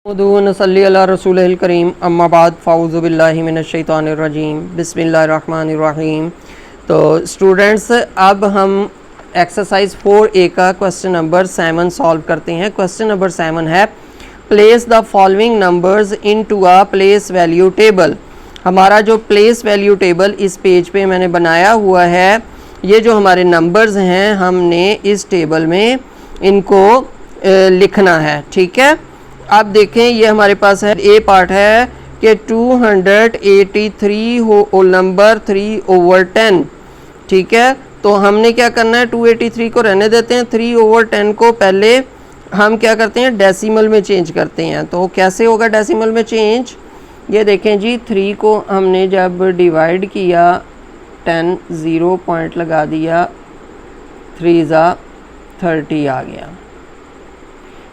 नसल्ली अला रसूलिल करीम अम्मा बाद फ़ाऊज़ु बिल्लाहि मिनश्शैतानिर्रजीम बिस्मिल्लाहिर्रहमानिर्रहीम। तो स्टूडेंट्स, अब हम एक्सरसाइज 4A का क्वेश्चन नंबर 7 सॉल्व करते हैं। क्वेश्चन नंबर 7 है place the following numbers into a place value table. हमारा जो प्लेस वैल्यू टेबल इस पेज पे मैंने बनाया हुआ है, ये जो हमारे नंबर्स हैं हमने इस टेबल में इनको लिखना है। ठीक है, आप देखें ये हमारे पास है ए पार्ट है कि 283 होल नंबर 3/10। ठीक है, तो हमने क्या करना है, 283 को रहने देते हैं, 3/10 को पहले हम क्या करते हैं डेसिमल में चेंज करते हैं। तो कैसे होगा डेसिमल में चेंज, ये देखें जी, 3 को हमने जब डिवाइड किया 10 0 पॉइंट लगा दिया, 3 ज़ा 30 आ गया।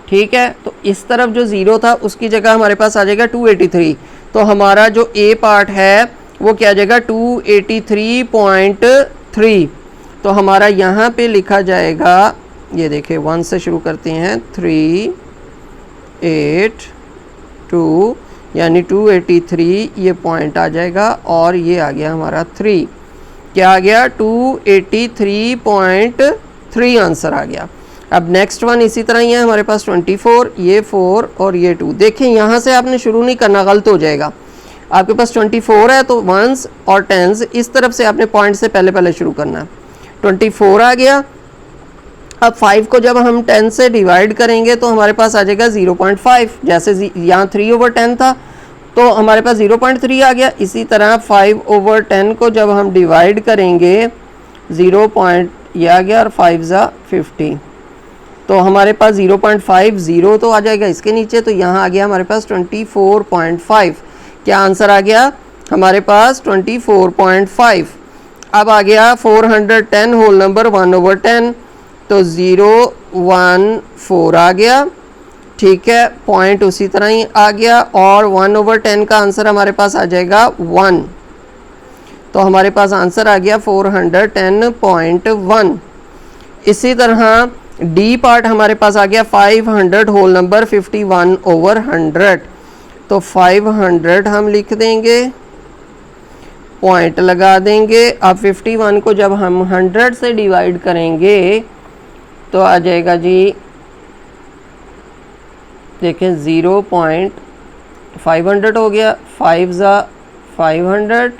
ठीक है, तो इस तरफ जो ज़ीरो था उसकी जगह हमारे पास आ जाएगा 283। तो हमारा जो ए पार्ट है वो क्या आ जाएगा 283.3। तो हमारा यहाँ पे लिखा जाएगा, ये देखिए 1 से शुरू करते हैं, 3 8 2 यानी 283 ये पॉइंट आ जाएगा और ये आ गया हमारा 3। क्या आ गया 283.3 आंसर आ गया। अब नेक्स्ट वन इसी तरह ही है हमारे पास 24, ये 4 और ये 2। देखें यहाँ से आपने शुरू नहीं करना, गलत हो जाएगा। आपके पास 24 है तो वंस और टेंस इस तरफ से आपने पॉइंट से पहले पहले शुरू करना है। 24 आ गया। अब 5 को जब हम 10 से डिवाइड करेंगे तो हमारे पास आ जाएगा 0.5। जैसे यहाँ 3/10 था तो हमारे पास 0.3 आ गया। इसी तरह 5/10 को जब हम डिवाइड करेंगे 0. ये आ गया और 5 ज़ा 50। तो हमारे पास 0.50 तो आ जाएगा इसके नीचे, तो यहाँ आ गया हमारे पास 24.5। क्या आंसर आ गया हमारे पास 24.5। अब आ गया 410 होल नंबर 1/10, तो 014 आ गया। ठीक है, पॉइंट उसी तरह ही आ गया और 1/10 का आंसर हमारे पास आ जाएगा 1। तो हमारे पास आंसर आ गया 410.1। इसी तरह डी पार्ट हमारे पास आ गया 500 होल नंबर 51/100। तो 500 हम लिख देंगे, पॉइंट लगा देंगे। अब 51 को जब हम 100 से डिवाइड करेंगे तो आ जाएगा जी, देखें 0.500 हो गया, 5 ज़ा 500,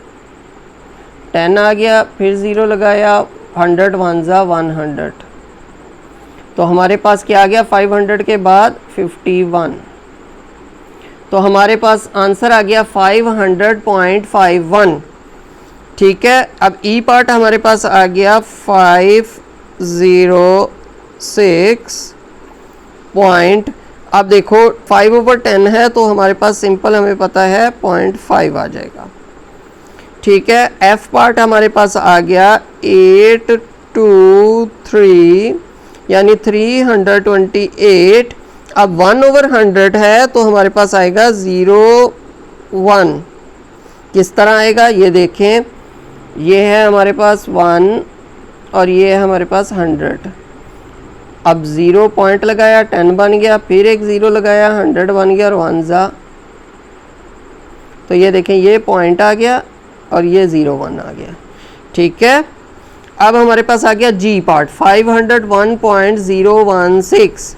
10 आ गया, फिर 0 लगाया, 100 1 ज़ा 100। तो हमारे पास क्या आ गया 500 के बाद 51। तो हमारे पास आंसर आ गया 500.51। ठीक है, अब ई पार्ट हमारे पास आ गया 506 पॉइंट। अब देखो 5/10 है तो हमारे पास सिंपल हमें पता है 0.5 आ जाएगा। ठीक है, एफ पार्ट हमारे पास आ गया 823 यानी 328। अब 1/100 है तो हमारे पास आएगा 0.1। किस तरह आएगा ये देखें, ये है हमारे पास 1 और ये है हमारे पास 100। अब 0 पॉइंट लगाया, 10 बन गया, फिर एक 0 लगाया, 100 बन गया और 1 ज़ा। तो ये देखें ये पॉइंट आ गया और ये 01 आ गया। ठीक है, अब हमारे पास आ गया जी पार्ट 501.016।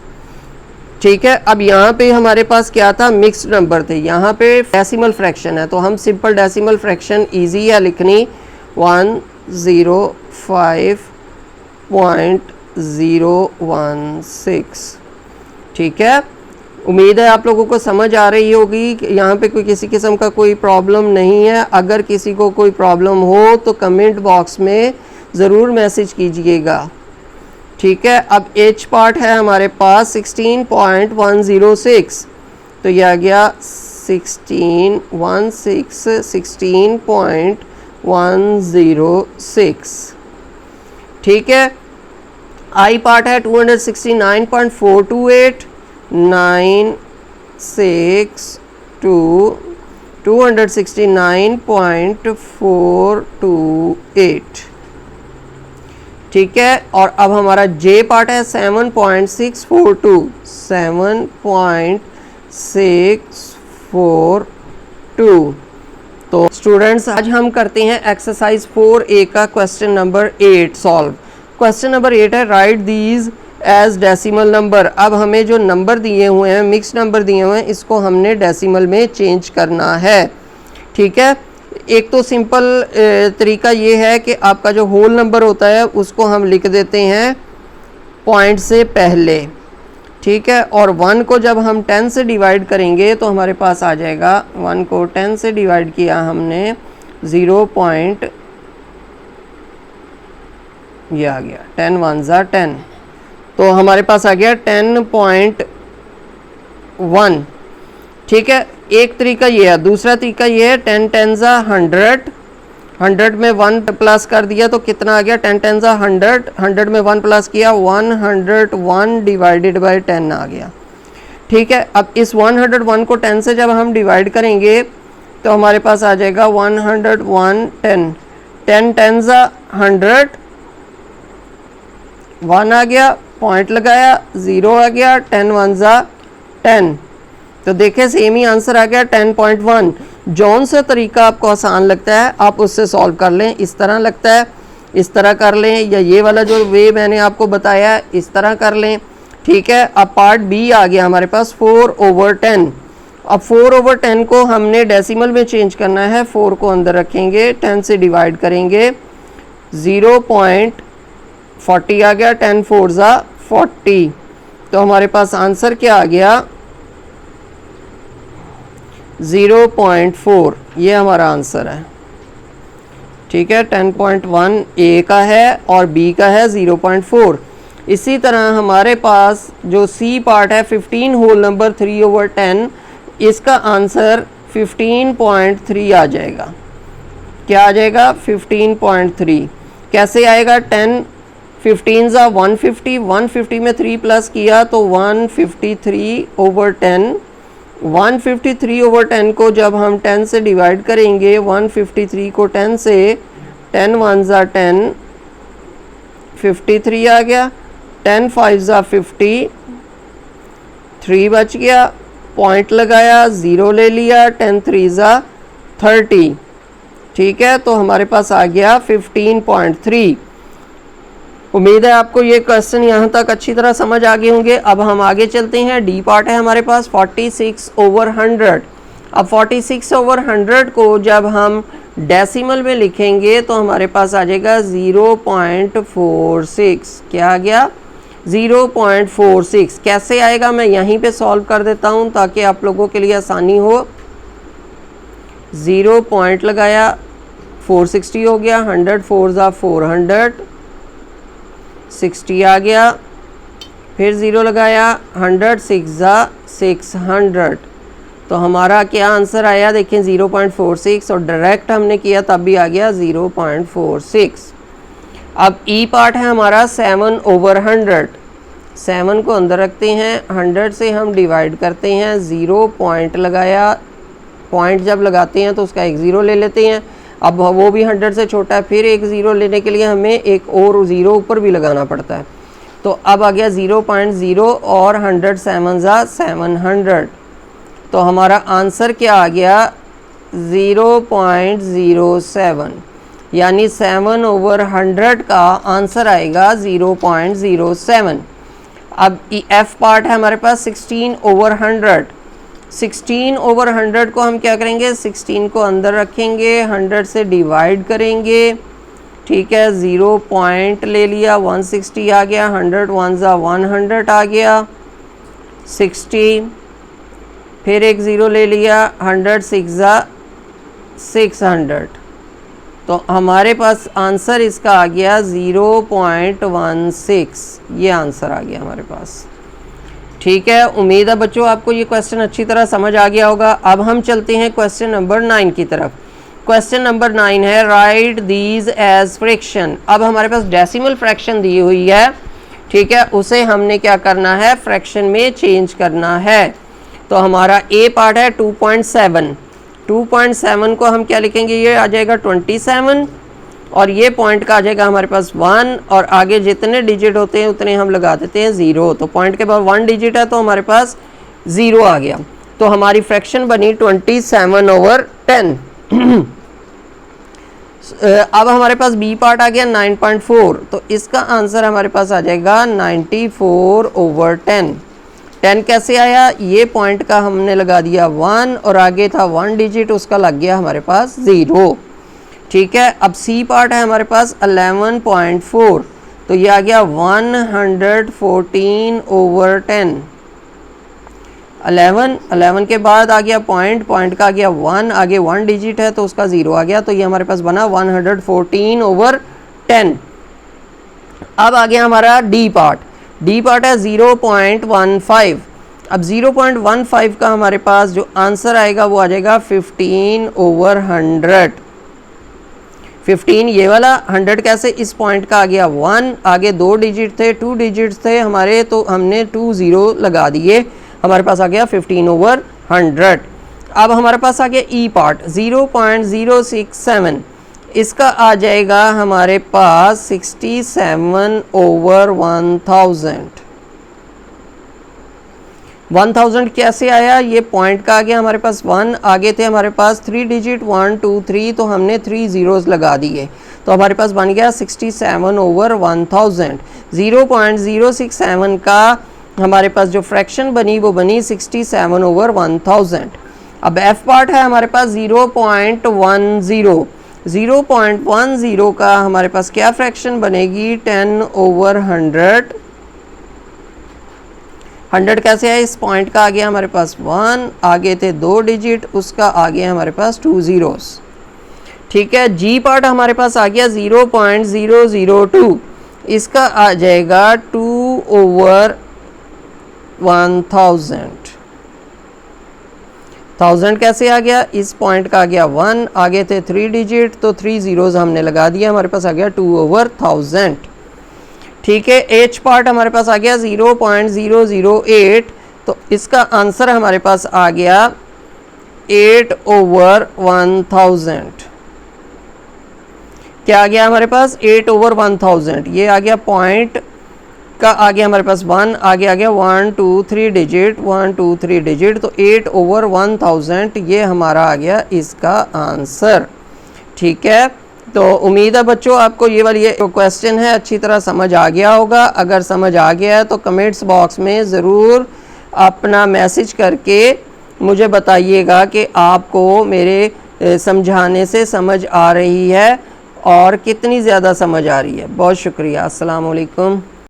ठीक है, अब यहाँ पे हमारे पास क्या था, मिक्स्ड नंबर थे, यहाँ पे डेसिमल फ्रैक्शन है। तो हम सिंपल डेसिमल फ्रैक्शन इजी है लिखनी, 105.016। ठीक है, उम्मीद है आप लोगों को समझ आ रही होगी कि यहाँ पे कोई किसी किस्म का कोई प्रॉब्लम नहीं है। अगर किसी को कोई प्रॉब्लम हो तो कमेंट बॉक्स में ज़रूर मैसेज कीजिएगा। ठीक है, अब एच पार्ट है हमारे पास 16.106। तो यह आ गया 16.106। ठीक है, आई पार्ट है 269.428 962 269.428। ठीक है, और अब हमारा जे पार्ट है 7.642 642। तो स्टूडेंट्स आज हम करते हैं एक्सरसाइज 4A का question number 8 solve. Question number 8 है right these as decimal number. अब हमें जो नंबर दिए हुए हैं, मिक्स नंबर दिए हुए हैं, इसको हमने डेसिमल में चेंज करना है। ठीक है, एक तो सिंपल तरीका ये है कि आपका जो होल नंबर होता है उसको हम लिख देते हैं पॉइंट से पहले। ठीक है, और 1 को जब हम 10 से डिवाइड करेंगे तो हमारे पास आ जाएगा, 1 को 10 से डिवाइड किया हमने 0 पॉइंट, ये आ गया 10 1 ज़ा 10, तो हमारे पास आ गया 10.1। ठीक है, एक तरीका ये है। दूसरा तरीका ये है 10 10 ज़ा 100, 100 में 1 प्लस कर दिया तो कितना आ गया, 10 10 ज़ा 100, 100 में 1 प्लस किया 101 डिवाइडेड बाय 10 आ गया। ठीक है, अब इस 101 को 10 से जब हम डिवाइड करेंगे तो हमारे पास आ जाएगा 101 10, 10 10 ज़ा 100, 1 आ गया, पॉइंट लगाया, 0 आ गया, 10 1 ज़ा 10। तो देखें सेम ही आंसर आ गया 10.1। जौन सा तरीका आपको आसान लगता है आप उससे सॉल्व कर लें। इस तरह लगता है इस तरह कर लें, या ये वाला जो वे मैंने आपको बताया है इस तरह कर लें। ठीक है, अब पार्ट बी आ गया हमारे पास 4/10। अब 4/10 को हमने डेसिमल में चेंज करना है। 4 को अंदर रखेंगे, 10 से डिवाइड करेंगे, 0.40 आ गया, 10 4 ज़ा 40। तो हमारे पास आंसर क्या आ गया, 0.4। ये हमारा आंसर है। ठीक है, 10.1 ए का है और बी का है 0.4। इसी तरह हमारे पास जो सी पार्ट है 15 होल नंबर 3/10, इसका आंसर 15.3 आ जाएगा। क्या आ जाएगा, 15.3। कैसे आएगा, 10 15 ज़ा 150, 150 में 3 प्लस किया तो 153/10। 153/10 को जब हम 10 से डिवाइड करेंगे, 153 को 10 से, 10 1 ज़ा 10, 53 आ गया, 10 5 ज़ा 50, 3 बच गया, पॉइंट लगाया, 0 ले लिया, 10 3 ज़ा 30। ठीक है, तो हमारे पास आ गया 15.3। उम्मीद है आपको ये क्वेश्चन यहाँ तक अच्छी तरह समझ आ गए होंगे। अब हम आगे चलते हैं। डी पार्ट है हमारे पास 46/100। अब 46/100 को जब हम डेसिमल में लिखेंगे तो हमारे पास आ जाएगा 0.46। क्या आ गया, 0.46। कैसे आएगा मैं यहीं पे सॉल्व कर देता हूँ ताकि आप लोगों के लिए आसानी हो। 0 पॉइंट लगाया, 460 हो गया, 100 4 ज़ा 400, 60 आ गया, फिर 0 लगाया, 100 6 ज़ा 600। तो हमारा क्या आंसर आया, देखें 0.46, और डायरेक्ट हमने किया तब भी आ गया 0.46। अब ई पार्ट है हमारा 7/100। 7 को अंदर रखते हैं, 100 से हम डिवाइड करते हैं, 0 पॉइंट लगाया, पॉइंट जब लगाते हैं तो उसका एक 0 ले लेते हैं। अब वो भी 100 से छोटा है, फिर एक 0 लेने के लिए हमें एक और 0 ऊपर भी लगाना पड़ता है। तो अब आ गया 0.0 और 100 7 ज़ा 700। तो हमारा आंसर क्या आ गया, 0.07, यानी 7/100 का आंसर आएगा 0.07। अब एफ पार्ट है हमारे पास 16/100। 16/100 को हम क्या करेंगे, 16 को अंदर रखेंगे, 100 से डिवाइड करेंगे। ठीक है, 0 पॉइंट ले लिया, 160 आ गया, 100 1 ज़ा 100 आ गया, 60, फिर एक 0 ले लिया, 100 6 ज़ा 600। तो हमारे पास आंसर इसका आ गया 0.16। ये आंसर आ गया हमारे पास। ठीक है, उम्मीद है बच्चों आपको ये क्वेश्चन अच्छी तरह समझ आ गया होगा। अब हम चलते हैं क्वेश्चन नंबर 9 की तरफ। क्वेश्चन नंबर 9 है राइट दीज एज फ्रैक्शन। अब हमारे पास डेसिमल फ्रैक्शन दी हुई है। ठीक है, उसे हमने क्या करना है, फ्रैक्शन में चेंज करना है। तो हमारा ए पार्ट है 2.7। 2.7 को हम क्या लिखेंगे, ये आ जाएगा 27, और ये पॉइंट का आ जाएगा हमारे पास 1, और आगे जितने डिजिट होते हैं उतने हम लगा देते हैं 0। तो पॉइंट के बाद 1 डिजिट है तो हमारे पास 0 आ गया। तो हमारी फ्रैक्शन बनी 27/10। अब हमारे पास बी पार्ट आ गया 9.4, तो इसका आंसर हमारे पास आ जाएगा 94/10। 10 कैसे आया, ये पॉइंट का हमने लगा दिया 1 और आगे था 1 डिजिट, उसका लग गया हमारे पास 0। ठीक है, अब सी पार्ट है हमारे पास 11.4, तो ये आ गया 114/10। 11 के बाद आ गया पॉइंट का आ गया 1, आगे 1 डिजिट है तो उसका 0 आ गया, तो ये हमारे पास बना 114/10। अब आ गया हमारा डी पार्ट है 0.15। अब 0.15 का हमारे पास जो आंसर आएगा वो आ जाएगा 15/100। 15 ये वाला, 100 कैसे, इस पॉइंट का आ गया 1, आगे 2 डिजिट थे, 2 डिजिट्स थे हमारे, तो हमने 2 0 लगा दिए, हमारे पास आ गया 15/100। अब हमारे पास आ गया ई पार्ट 0.067, इसका आ जाएगा हमारे पास 67/1000। 1000 कैसे आया, ये पॉइंट का आ गया हमारे पास 1, आगे थे हमारे पास 3 डिजिट 1 2 3, तो हमने 3 zeros लगा दिए, तो हमारे पास बन गया 67/1000। 0.067 का हमारे पास जो फ्रैक्शन बनी वो बनी 67/1000। अब एफ पार्ट है हमारे पास 0.10। 0.10 का हमारे पास क्या फ्रैक्शन बनेगी, 10/100। 100 कैसे है, इस पॉइंट का आ गया हमारे पास 1, आगे थे 2 डिजिट, उसका आ गया हमारे पास 2 zeros। ठीक है, जी पार्ट हमारे पास आ गया 0.002, इसका आ जाएगा 2/1000। 1000 कैसे आ गया, इस पॉइंट का आ गया 1, आगे थे 3 डिजिट, तो 3 zeros हमने लगा दिया, हमारे पास आ गया 2/1000। ठीक है, एच पार्ट हमारे पास आ गया 0.008, तो इसका आंसर हमारे पास आ गया 8/1000। क्या आ गया हमारे पास, 8/1000। ये आ गया पॉइंट का आ गया हमारे पास 1, आगे आ गया 1 2 3 डिजिट, 1 2 3 डिजिट, तो 8/1000 ये हमारा आ गया इसका आंसर। ठीक है, तो उम्मीद है बच्चों आपको ये वाली जो क्वेश्चन है अच्छी तरह समझ आ गया होगा। अगर समझ आ गया है तो कमेंट्स बॉक्स में ज़रूर अपना मैसेज करके मुझे बताइएगा कि आपको मेरे समझाने से समझ आ रही है और कितनी ज़्यादा समझ आ रही है। बहुत शुक्रिया। अस्सलाम वालेकुम।